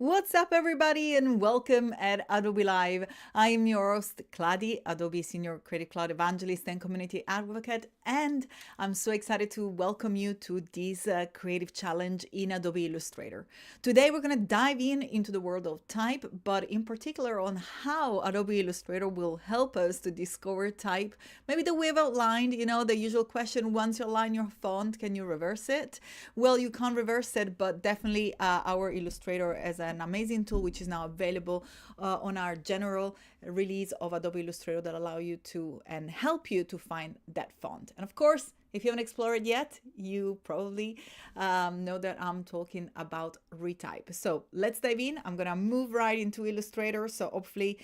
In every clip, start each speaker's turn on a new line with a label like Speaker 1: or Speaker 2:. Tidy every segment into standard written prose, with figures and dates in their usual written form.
Speaker 1: What's up, everybody, and welcome at Adobe Live. I am your host, Kladi, Adobe Senior Creative Cloud Evangelist and Community Advocate, and I'm so excited to welcome you to this creative challenge in Adobe Illustrator. Today, we're going to dive into the world of type, but in particular on how Adobe Illustrator will help us to discover type. Maybe the way I've outlined, the usual question, once you align your font, can you reverse it? Well, you can't reverse it, but definitely our Illustrator as an amazing tool which is now available on our general release of Adobe Illustrator that allow you to and help you to find that font. And of course, if you haven't explored it yet, you probably know that I'm talking about Retype. So let's dive in. I'm gonna move right into Illustrator, so hopefully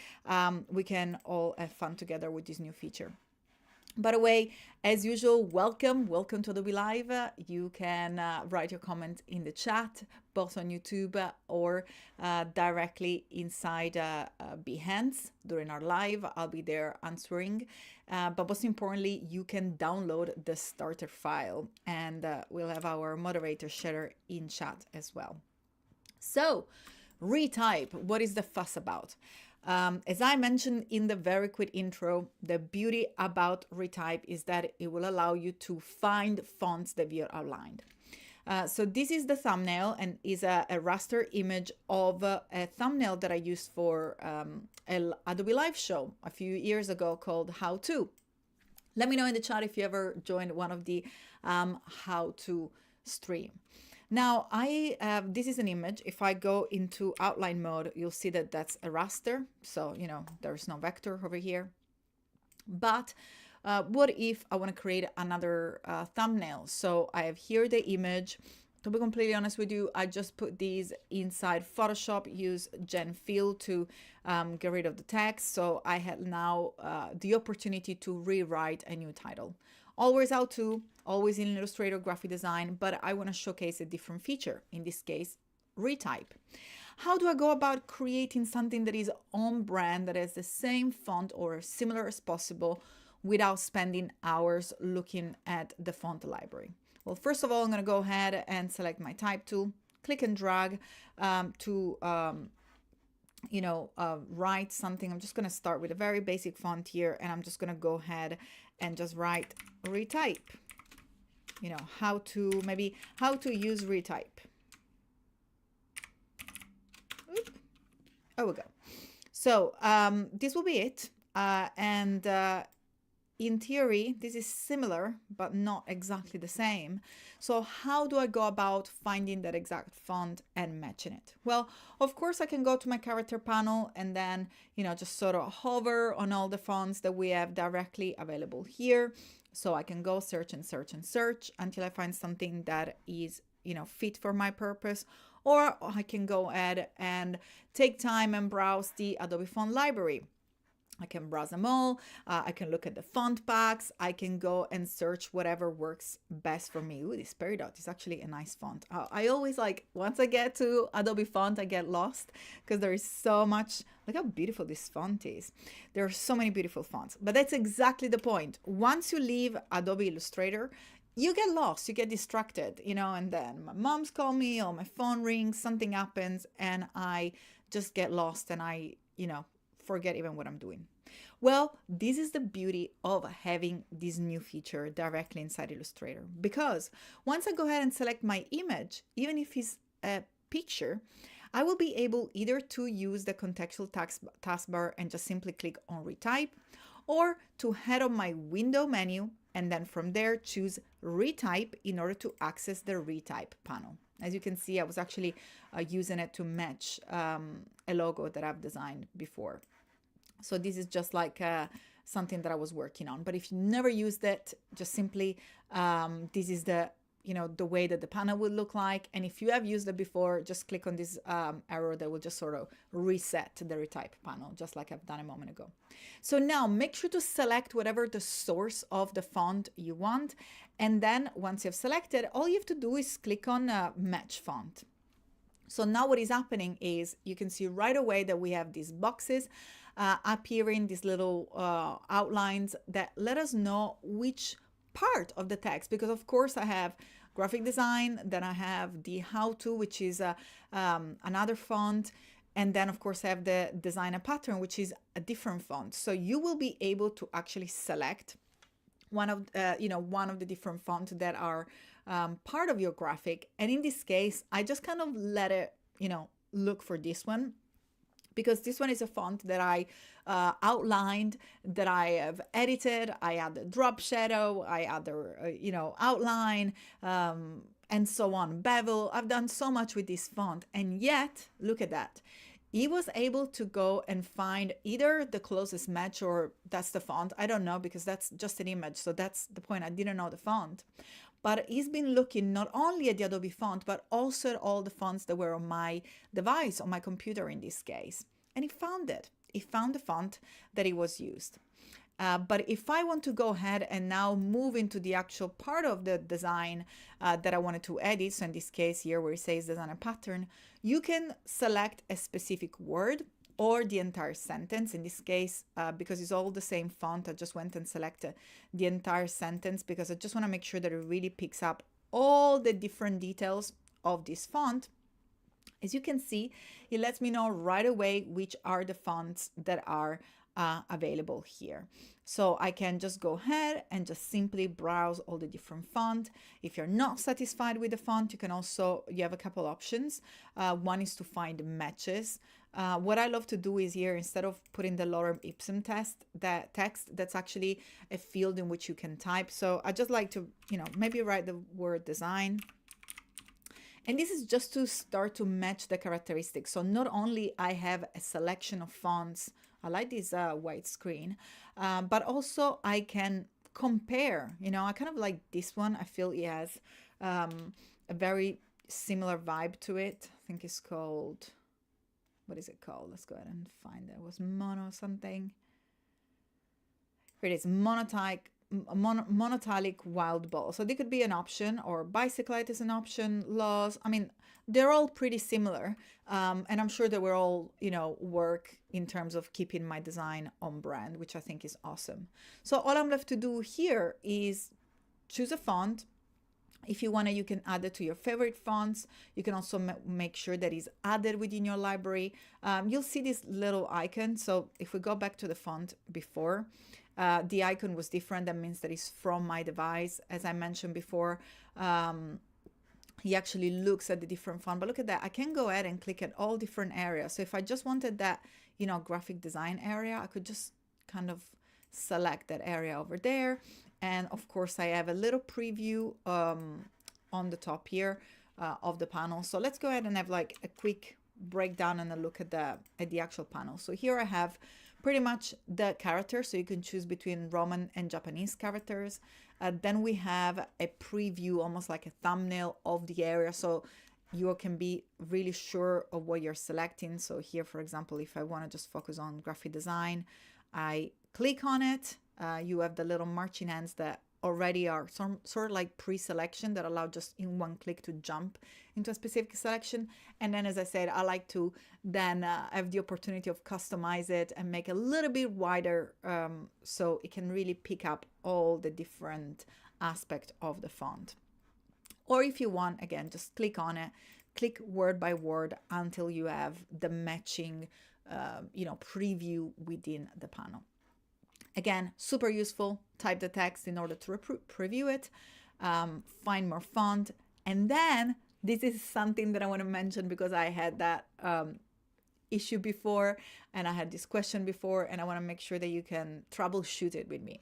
Speaker 1: we can all have fun together with this new feature. By the way, as usual, welcome to Adobe Live. You can write your comments in the chat, both on YouTube or directly inside Behance during our live. I'll be there answering. But most importantly, you can download the starter file, and we'll have our moderator share in chat as well. So, Retype, what is the fuss about? As I mentioned in the very quick intro, the beauty about Retype is that it will allow you to find fonts that we outlined. So this is the thumbnail and is a raster image of a thumbnail that I used for an Adobe Live show a few years ago called How To. Let me know in the chat if you ever joined one of the How To stream. Now, this is an image. If I go into outline mode, you'll see that that's a raster. So, there's no vector over here. But what if I want to create another thumbnail? So I have here the image. To be completely honest with you, I just put these inside Photoshop, use Gen Fill to get rid of the text. So I had now the opportunity to rewrite a new title. Always How To, always in Illustrator graphic design, but I want to showcase a different feature, in this case, Retype. How do I go about creating something that is on brand, that has the same font or similar as possible without spending hours looking at the font library? Well, first of all, I'm going to go ahead and select my type tool, click and drag to write something. I'm just going to start with a very basic font here, and I'm just going to go ahead and just write Retype. How to use Retype. Oop. Oh, we go. So this will be it. In theory, this is similar, but not exactly the same. So how do I go about finding that exact font and matching it? Well, of course, I can go to my character panel and then, just sort of hover on all the fonts that we have directly available here. So I can go search and search and search until I find something that is, fit for my purpose. Or I can go ahead and take time and browse the Adobe Font Library. I can browse them all. I can look at the font packs. I can go and search whatever works best for me. Ooh, this Peridot is actually a nice font. I always once I get to Adobe Font, I get lost because there is so much. Look how beautiful this font is. There are so many beautiful fonts, but that's exactly the point. Once you leave Adobe Illustrator, you get lost, you get distracted, and then my mom's call me or my phone rings, something happens, and I just get lost and I, forget even what I'm doing. Well, this is the beauty of having this new feature directly inside Illustrator, because once I go ahead and select my image, even if it's a picture, I will be able either to use the contextual taskbar and just simply click on Retype, or to head on my window menu and then from there choose Retype in order to access the Retype panel. As you can see, I was actually using it to match a logo that I've designed before. So this is just like something that I was working on. But if you never used it, just simply, this is the way that the panel will look like. And if you have used it before, just click on this arrow that will just sort of reset the Retype panel, just like I've done a moment ago. So now make sure to select whatever the source of the font you want. And then once you've selected, all you have to do is click on Match Font. So now what is happening is you can see right away that we have these boxes appearing, these little outlines that let us know which part of the text, because of course I have graphic design. Then I have the how-to, which is another font. And then, of course, I have the designer pattern, which is a different font. So you will be able to actually select one of the different fonts that are part of your graphic. And in this case, I just kind of let it, look for this one, because this one is a font that I outlined, that I have edited. I add the drop shadow, I add the outline, and so on, bevel. I've done so much with this font, and yet look at that. He was able to go and find either the closest match, or that's the font. I don't know, because that's just an image. So that's the point. I didn't know the font. But he's been looking not only at the Adobe font, but also at all the fonts that were on my device, on my computer in this case. And he found it. He found the font that it was used. But if I want to go ahead and now move into the actual part of the design that I wanted to edit, so in this case here where it says designer pattern, you can select a specific word or the entire sentence. In this case, because it's all the same font, I just went and selected the entire sentence, because I just want to make sure that it really picks up all the different details of this font. As you can see, it lets me know right away which are the fonts that are available here. So I can just go ahead and just simply browse all the different font. If you're not satisfied with the font, you have a couple options. One is to find matches. What I love to do is here, instead of putting the lorem ipsum text, that's actually a field in which you can type. So I just like to, maybe write the word design. And this is just to start to match the characteristics. So not only I have a selection of fonts, I like this white screen, but also I can compare. I kind of like this one. I feel it has a very similar vibe to it. I think it's called, what is it called? Let's go ahead and find it. It was mono something. Here it is, monotonic wild ball. So they could be an option, or bicyclette is an option, laws. I mean, they're all pretty similar. And I'm sure they will all, work in terms of keeping my design on brand, which I think is awesome. So all I'm left to do here is choose a font. If you want to, you can add it to your favorite fonts. You can also make sure that it's added within your library. You'll see this little icon. So if we go back to the font before, the icon was different. That means that it's from my device. As I mentioned before, he actually looks at the different font. But look at that. I can go ahead and click at all different areas. So if I just wanted that, graphic design area, I could just kind of select that area over there. And of course, I have a little preview on the top here of the panel. So let's go ahead and have like a quick breakdown and a look at the actual panel. So here I have pretty much the characters, so you can choose between Roman and Japanese characters. Then we have a preview, almost like a thumbnail of the area, so you can be really sure of what you're selecting. So here, for example, if I want to just focus on graphic design, I click on it. You have the little marching ants that already are sort of like pre-selection that allow just in one click to jump into a specific selection. And then, as I said, I like to then have the opportunity of customize it and make it a little bit wider, so it can really pick up all the different aspects of the font. Or if you want, again, just click on it, click word by word until you have the matching preview within the panel. Again, super useful. Type the text in order to preview it, find more font. And then this is something that I want to mention, because I had that issue before and I had this question before, and I want to make sure that you can troubleshoot it with me.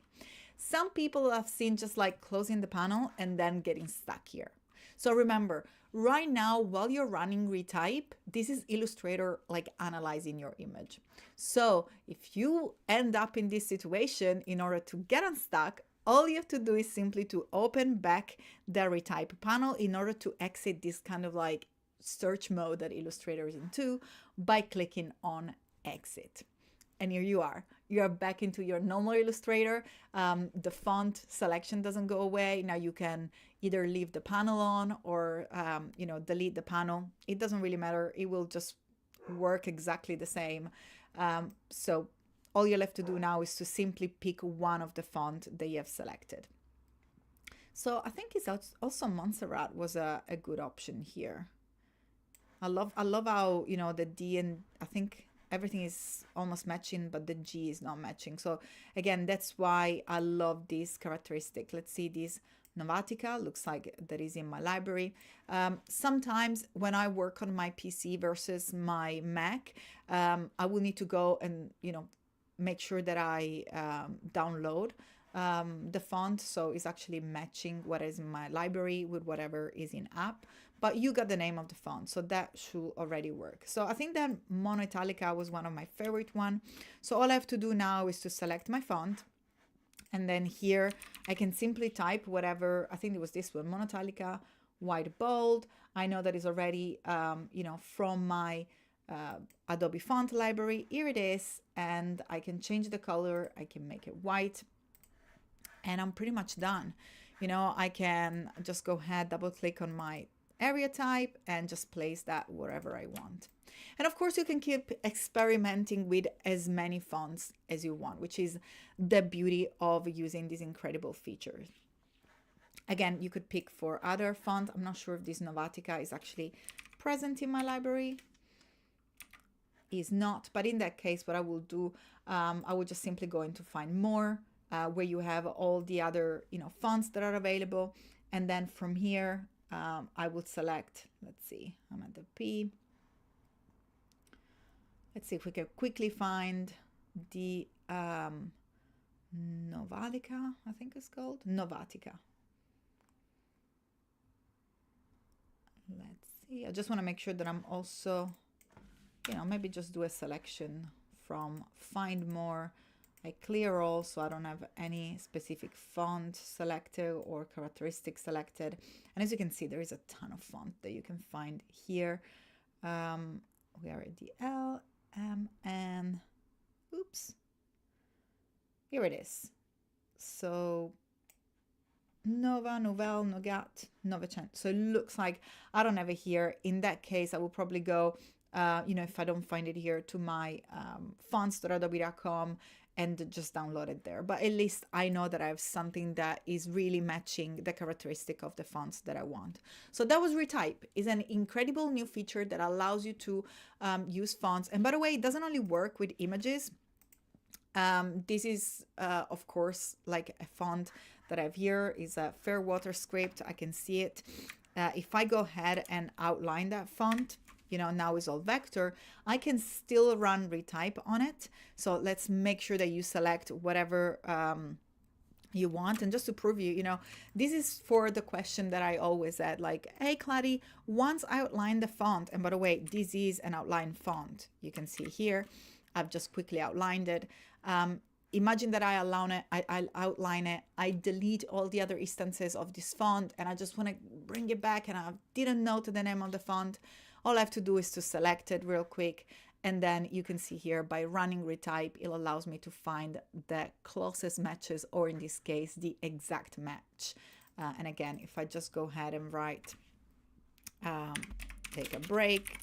Speaker 1: Some people have seen just like closing the panel and then getting stuck here. So remember, right now, while you're running Retype, this is Illustrator like analyzing your image. So if you end up in this situation, in order to get unstuck, all you have to do is simply to open back the Retype panel in order to exit this kind of like search mode that Illustrator is into by clicking on exit. And here you are back into your normal Illustrator. The font selection doesn't go away. Now you can either leave the panel on or delete the panel. It doesn't really matter. It will just work exactly the same. So all you're left to do now is to simply pick one of the font that you have selected. So I think it's also Montserrat was a good option here. I love how, you know, the D, and I think everything is almost matching, but the G is not matching. So again, that's why I love this characteristic. Let's see this Novatica, looks like that is in my library. Sometimes when I work on my PC versus my Mac, I will need to go and, you know, make sure that I download the font, so it's actually matching what is in my library with whatever is in app. But you got the name of the font, so that should already work. So I think that Mono Italica was one of my favorite one. So all I have to do now is to select my font, and then here I can simply type whatever. I think it was this one, Mono Italica, white bold. I know that is already you know, from my Adobe font library. Here it is, and I can change the color. I can make it white, and I'm pretty much done. You know, I can just go ahead, double click on my area type, and just place that wherever I want. And of course, you can keep experimenting with as many fonts as you want, which is the beauty of using these incredible features. Again, you could pick for other fonts. I'm not sure if this Novatica is actually present in my library. Is not, but in that case, what I will do, I will just simply go into find more, where you have all the other, you know, fonts that are available. And then from here, I will select, let's see, I'm at the P. Let's see if we can quickly find the Novatica, I think it's called Novatica. Let's see, I just want to make sure that I'm also, you know, maybe just do a selection from find more. I clear all, so I don't have any specific font selected or characteristic selected. And as you can see, there is a ton of font that you can find here. We are at the L, M, N, oops. Here it is. So Nova, Nouvelle, Nougat, Novecento. So it looks like I don't have it here. In that case, I will probably go, you know, if I don't find it here, to my fonts.adobe.com and just download it there. But at least I know that I have something that is really matching the characteristic of the fonts that I want. So that was Retype. It's an incredible new feature that allows you to use fonts. And by the way, it doesn't only work with images. This is, of course, like a font that I have here is a Fairwater script. I can see it. If I go ahead and outline that font, you know, now it's all vector, I can still run Retype on it. So let's make sure that you select whatever you want. And just to prove you, you know, this is for the question that I always had, like, hey, Kladi, once I outline the font, and by the way, this is an outline font. You can see here, I've just quickly outlined it. Imagine that I outline it, I delete all the other instances of this font, and I just want to bring it back, and I didn't note the name of the font. All I have to do is to select it real quick, and then you can see here by running Retype, it allows me to find the closest matches, or in this case, the exact match. And again, if I just go ahead and write, take a break,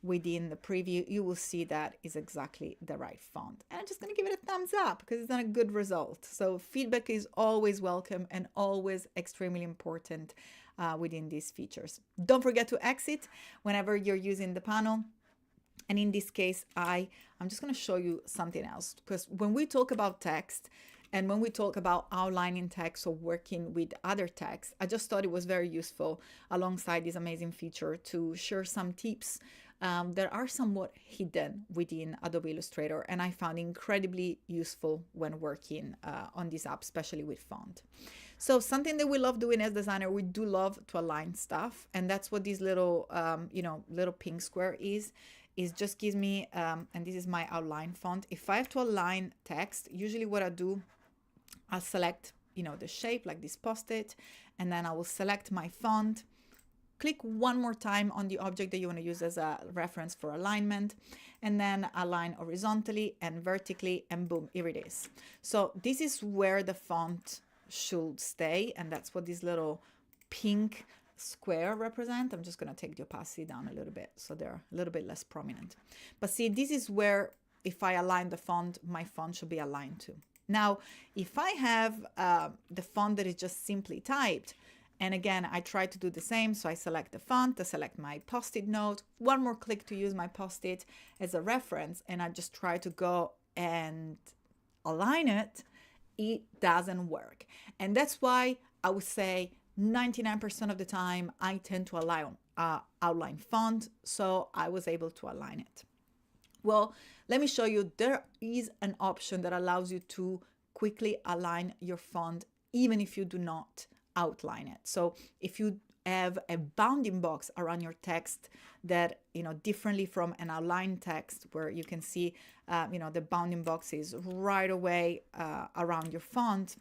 Speaker 1: within the preview, you will see that is exactly the right font. And I'm just going to give it a thumbs up because it's done a good result. So feedback is always welcome and always extremely important within these features. Don't forget to exit whenever you're using the panel. And in this case, I'm just going to show you something else, because when we talk about text and when we talk about outlining text or working with other text, I just thought it was very useful alongside this amazing feature to share some tips that are somewhat hidden within Adobe Illustrator, and I found incredibly useful when working on this app, especially with font. So something that we love doing as designer, we do love to align stuff, and that's what this little, little pink square is just gives me, and this is my outline font. If I have to align text, usually what I do, I'll select, the shape like this post-it, and then I will select my font. Click one more time on the object that you want to use as a reference for alignment, and then align horizontally and vertically, and boom, here it is. So this is where the font should stay, and that's what this little pink square represent. I'm just going to take the opacity down a little bit so they're a little bit less prominent. But see, this is where if I align the font, my font should be aligned to. Now, if I have the font that is just simply typed, and again, I try to do the same. So I select the font, I select my post-it note, one more click to use my post-it as a reference, and I just try to go and align it, it doesn't work. And that's why I would say 99% of the time I tend to outline font. So I was able to align it. Well, let me show you. There is an option that allows you to quickly align your font even if you do not outline it. So if you have a bounding box around your text that, differently from an outline text where you can see, the bounding box is right away around your font,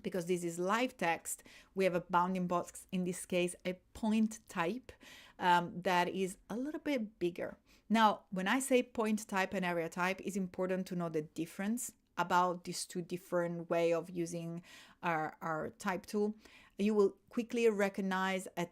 Speaker 1: because this is live text, we have a bounding box, in this case, a point type that is a little bit bigger. Now, when I say point type and area type, it's important to know the difference about these two different way of using our type tool. You will quickly recognize a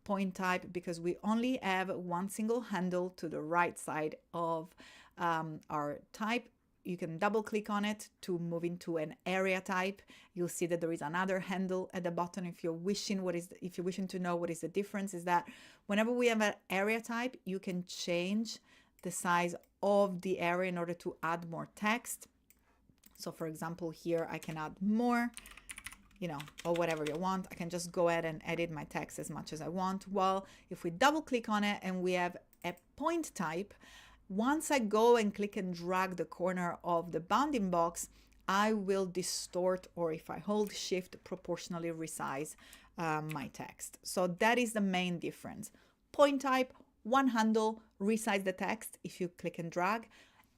Speaker 1: point type, because we only have one single handle to the right side of our type. You can double click on it to move into an area type. You'll see that there is another handle at the bottom. If you're wishing to know what is the difference, is that whenever we have an area type, you can change the size of the area in order to add more text. So for example, here I can add more, or whatever you want. I can just go ahead and edit my text as much as I want. Well, if we double click on it and we have a point type, once I go and click and drag the corner of the bounding box, I will distort, or if I hold shift, proportionally resize my text. So that is the main difference. Point type, one handle, resize the text if you click and drag.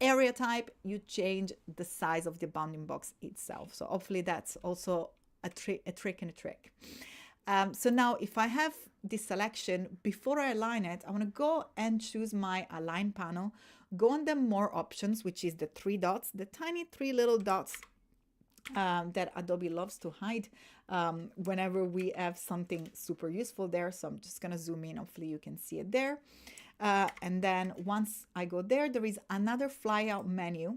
Speaker 1: Area type, you change the size of the bounding box itself. So hopefully that's also a trick. So now if I have this selection, before I align it, I want to go and choose my align panel, go on the more options, which is the three dots, the tiny three little dots that Adobe loves to hide whenever we have something super useful there. So I'm just going to zoom in. Hopefully you can see it there. And then once I go there, there is another flyout menu.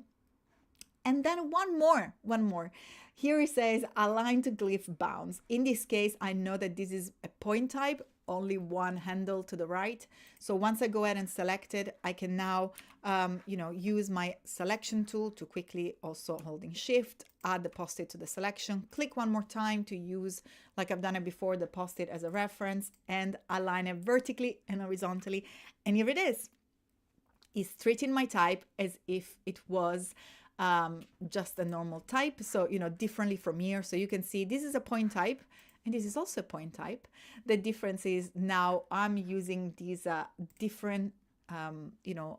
Speaker 1: And then one more. Here it says align to glyph bounds. In this case, I know that this is a point type, only one handle to the right. So once I go ahead and select it, I can now, use my selection tool to quickly, also holding shift, add the post-it to the selection, click one more time to use, like I've done it before, the post-it as a reference, and align it vertically and horizontally. And here it is. It's treating my type as if it was just a normal type. So, differently from here. So you can see this is a point type and this is also a point type. The difference is now I'm using these different,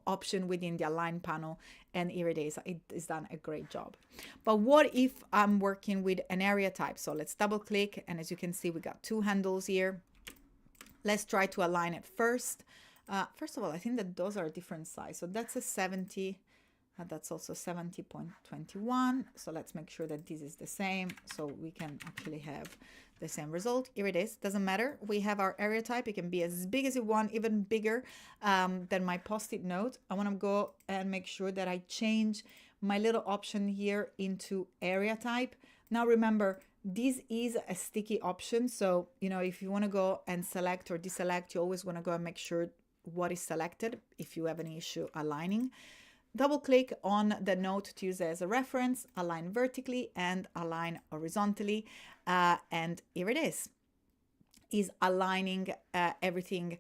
Speaker 1: option within the align panel, and here it is. It is done a great job. But what if I'm working with an area type? So let's double click. And as you can see, we got two handles here. Let's try to align it first. First of all, I think that those are a different size. So that's a 70. That's also 70.21. So let's make sure that this is the same, so we can actually have the same result. Here it is. Doesn't matter. We have our area type. It can be as big as you want, even bigger than my post-it note. I want to go and make sure that I change my little option here into area type. Now remember, this is a sticky option. So, if you want to go and select or deselect, you always want to go and make sure what is selected if you have any issue aligning. Double click on the note to use as a reference, align vertically and align horizontally. And here it is aligning everything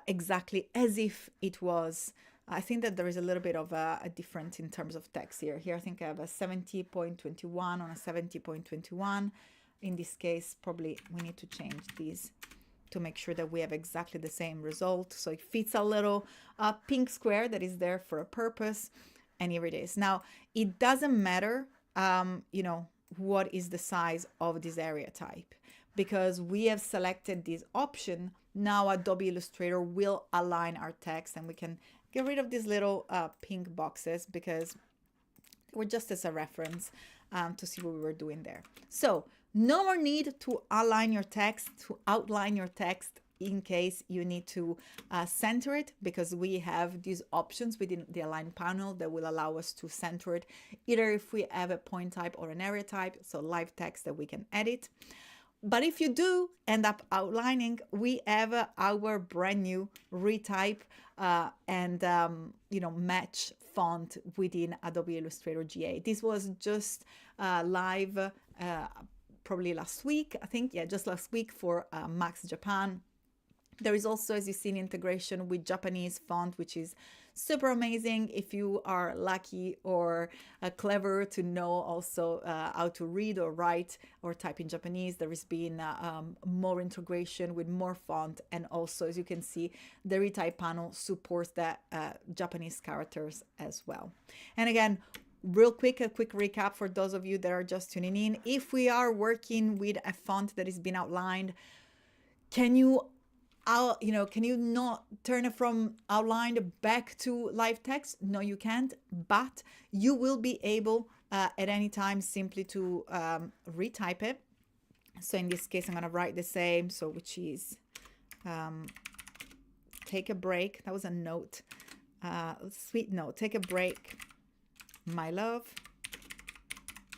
Speaker 1: exactly as if it was. I think that there is a little bit of a difference in terms of text here. Here I think I have a 70.21 on a 70.21. In this case, probably we need to change these to make sure that we have exactly the same result. So it fits a little pink square that is there for a purpose. And here it is. Now, it doesn't matter, what is the size of this area type, because we have selected this option. Now Adobe Illustrator will align our text, and we can get rid of these little pink boxes because they were just as a reference to see what we were doing there. So no more need to align your text, to outline your text in case you need to center it, because we have these options within the align panel that will allow us to center it, either if we have a point type or an area type, so live text that we can edit. But if you do end up outlining, we have our brand new Retype and match font within Adobe Illustrator GA. This was just live probably last week, I think. Yeah, just last week for Max Japan. There is also, as you see, an integration with Japanese font, which is super amazing if you are lucky or clever to know also how to read or write or type in Japanese. There has been more integration with more font, and also, as you can see, the Retype panel supports the Japanese characters as well. And again, real quick, a quick recap for those of you that are just tuning in. If we are working with a font that has been outlined, can you not turn it from outlined back to live text? No, you can't, but you will be able at any time simply to retype it. So in this case, I'm going to write the same, so which is take a break. That was a note, sweet note. Take a break, my love.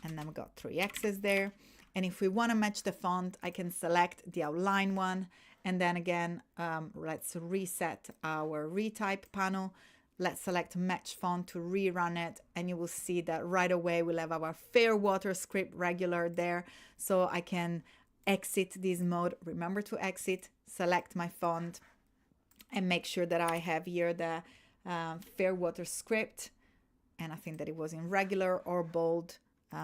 Speaker 1: And then we got 3 X's there. And if we want to match the font, I can select the outline one. And then again, let's reset our Retype panel. Let's select match font to rerun it. And you will see that right away we'll have our Fairwater script regular there. So I can exit this mode. Remember to exit, select my font, and make sure that I have here the Fairwater script. And I think that it was in regular or bold.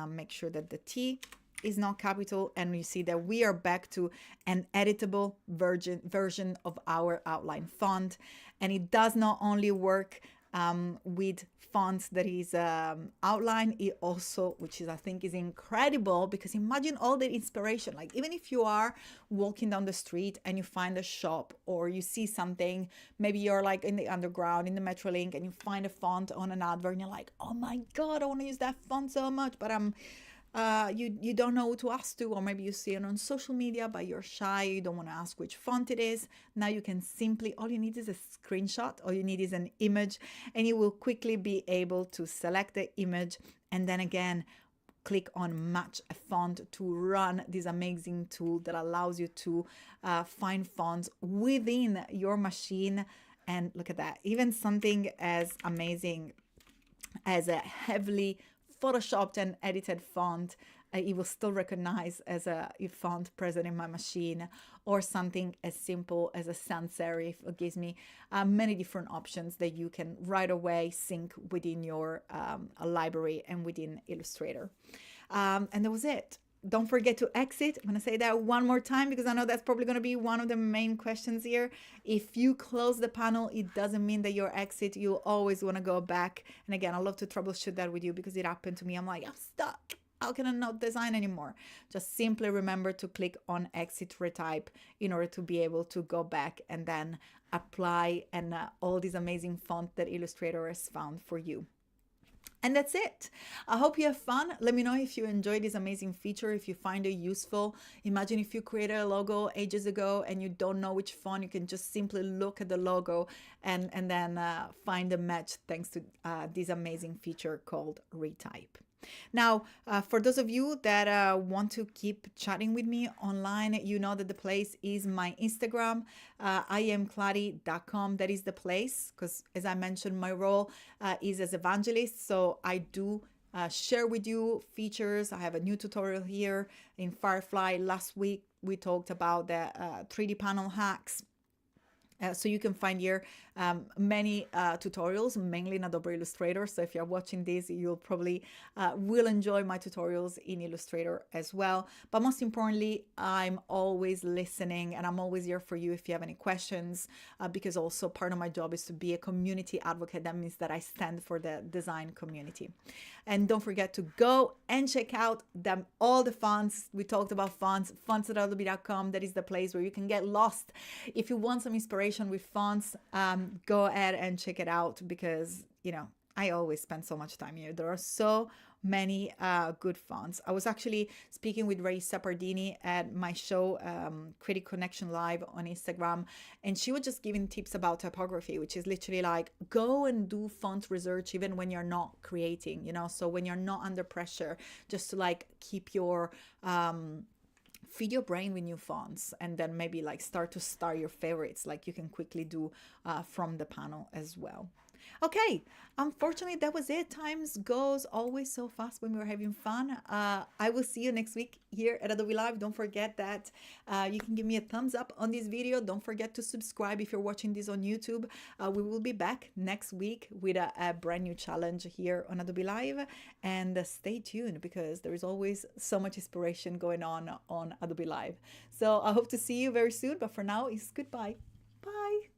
Speaker 1: Make sure that the T is not capital, and you see that we are back to an editable version of our outline font. And it does not only work with fonts that is outline, it also, which is I think is incredible, because imagine all the inspiration. Like, even if you are walking down the street and you find a shop, or you see something, maybe you're like in the underground in the Metrolink and you find a font on an advert and you're like, oh my god, I want to use that font so much, but you don't know who to ask to, or maybe you see it on social media but you're shy, you don't want to ask which font it is. Now you can simply, all you need is a screenshot, all you need is an image, and you will quickly be able to select the image, and then again click on match a font to run this amazing tool that allows you to find fonts within your machine. And look at that, even something as amazing as a heavily photoshopped and edited font, it will still recognize as a font present in my machine, or something as simple as a sans serif. It gives me many different options that you can right away sync within your library and within Illustrator. And that was it. Don't forget to exit. I'm going to say that one more time because I know that's probably going to be one of the main questions here. If you close the panel, it doesn't mean that you're exit. You always want to go back. And again, I love to troubleshoot that with you because it happened to me. I'm like, I'm stuck. How can I not design anymore? Just simply remember to click on exit retype in order to be able to go back and then apply and all these amazing font that Illustrator has found for you. And that's it. I hope you have fun. Let me know if you enjoyed this amazing feature, if you find it useful. Imagine if you created a logo ages ago and you don't know which font, you can just simply look at the logo and then find a match thanks to this amazing feature called Retype. Now, for those of you that want to keep chatting with me online, you know that the place is my Instagram, iamkladi.com. That is the place, because as I mentioned, my role is as evangelist. So I do share with you features. I have a new tutorial here in Firefly. Last week, we talked about the 3D panel hacks. So you can find here many tutorials, mainly in Adobe Illustrator. So if you're watching this, you'll probably will enjoy my tutorials in Illustrator as well. But most importantly, I'm always listening and I'm always here for you if you have any questions, because also part of my job is to be a community advocate. That means that I stand for the design community. And don't forget to go and check out all the fonts. We talked about fonts, fonts.adobe.com. That is the place where you can get lost. If you want some inspiration with fonts, go ahead and check it out because, you know, I always spend so much time here. There are so many good fonts. I was actually speaking with Ray Sapardini at my show, Critic Connection Live on Instagram, and she was just giving tips about typography, which is literally like go and do font research even when you're not creating, so when you're not under pressure, just to like keep your feed your brain with new fonts, and then maybe like start to star your favorites like you can quickly do from the panel as well. Okay, unfortunately that was it. Times goes always so fast when we're having fun. I will see you next week here at Adobe Live. Don't forget that you can give me a thumbs up on this video. Don't forget to subscribe if you're watching this on YouTube. We will be back next week with a brand new challenge here on Adobe Live, and stay tuned because there is always so much inspiration going on Adobe Live. So I hope to see you very soon, but for now it's goodbye. Bye.